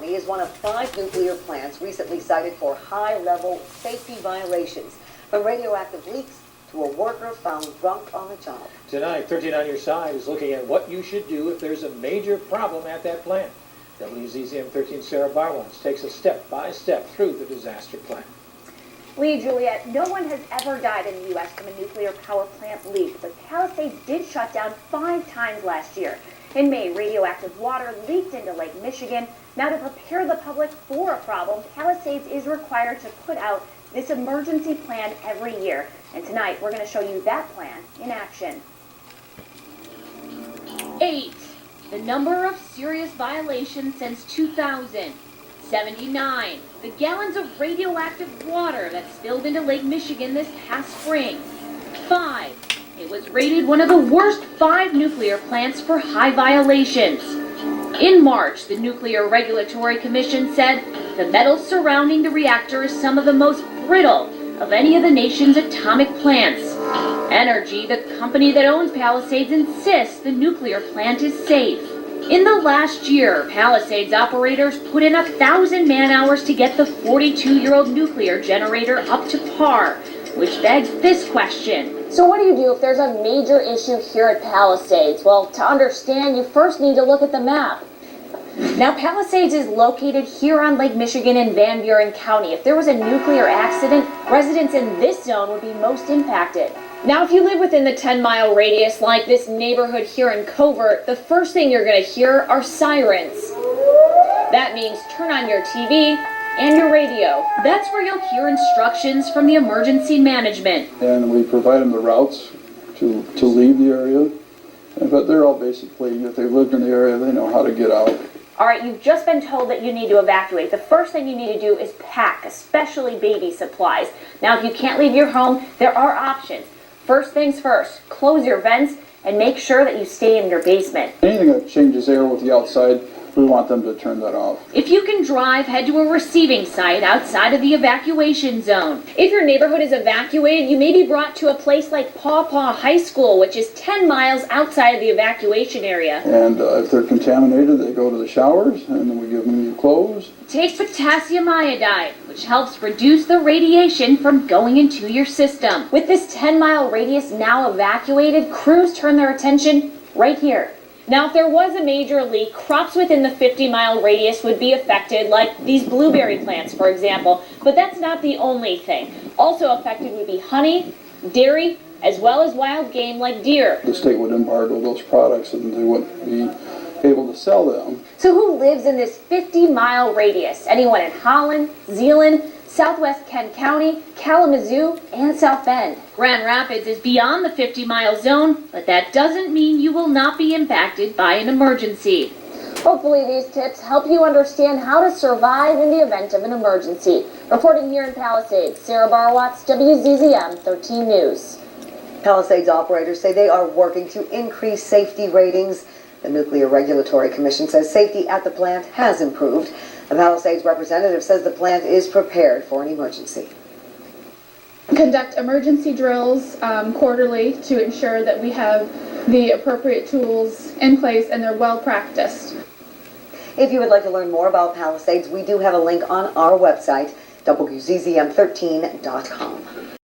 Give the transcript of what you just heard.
County is one of 5 nuclear plants recently cited for high-level safety violations, from radioactive leaks to a worker found drunk on the job. Tonight, 13 on your side is looking at what you should do if there's a major problem at that plant. WZZM 13 Sarah Barwans takes us step by step through the disaster plan. Lee, Juliet, no one has ever died in the U.S. from a nuclear power plant leak, but Palisades did shut down 5 times last year. In May, radioactive water leaked into Lake Michigan. Now, to prepare the public for a problem, Palisades is required to put out this emergency plan every year. And tonight, we're going to show you that plan in action. 8. The number of serious violations since 2000. 79. The gallons of radioactive water that spilled into Lake Michigan this past spring. 5. It was rated one of the worst 5 nuclear plants for high violations. In March, the Nuclear Regulatory Commission said the metal surrounding the reactor is some of the most brittle of any of the nation's atomic plants. Energy, the company that owns Palisades, insists the nuclear plant is safe. In the last year, Palisades operators put in 1,000 man-hours to get the 42-year-old nuclear generator up to par, which begs this question. So what do you do if there's a major issue here at Palisades? Well, to understand, you first need to look at the map. Now, Palisades is located here on Lake Michigan in Van Buren County. If there was a nuclear accident, residents in this zone would be most impacted. Now, if you live within the 10-mile radius like this neighborhood here in Covert, the first thing you're going to hear are sirens. That means turn on your TV and your radio. That's where you'll hear instructions from the emergency management. And we provide them the routes to leave the area. But they're all basically, if they've lived in the area, they know how to get out. All right, you've just been told that you need to evacuate. The first thing you need to do is pack, especially baby supplies. Now, if you can't leave your home, there are options. First things first, close your vents and make sure that you stay in your basement. Anything that changes air with the outside, we want them to turn that off. If you can drive, head to a receiving site outside of the evacuation zone. If your neighborhood is evacuated, you may be brought to a place like Paw Paw High School, which is 10 miles outside of the evacuation area. And if they're contaminated, they go to the showers, and then we give them new clothes. Take potassium iodide, which helps reduce the radiation from going into your system. With this 10-mile radius now evacuated, crews turn their attention right here. Now, if there was a major leak, crops within the 50-mile radius would be affected, like these blueberry plants, for example. But that's not the only thing. Also affected would be honey, dairy, as well as wild game like deer. The state would embargo those products, and they wouldn't be able to sell them. So who lives in this 50-mile radius? Anyone in Holland, Zeeland, Southwest Kent County, Kalamazoo, and South Bend? Grand Rapids is beyond the 50-mile zone, but that doesn't mean you will not be impacted by an emergency. Hopefully these tips help you understand how to survive in the event of an emergency. Reporting here in Palisades, Sarah Barwans, WZZM 13 News. Palisades operators say they are working to increase safety ratings. The Nuclear Regulatory Commission says safety at the plant has improved. A Palisades representative says the plant is prepared for an emergency. Conduct emergency drills quarterly to ensure that we have the appropriate tools in place and they're well practiced. If you would like to learn more about Palisades, we do have a link on our website, WZZM13.com.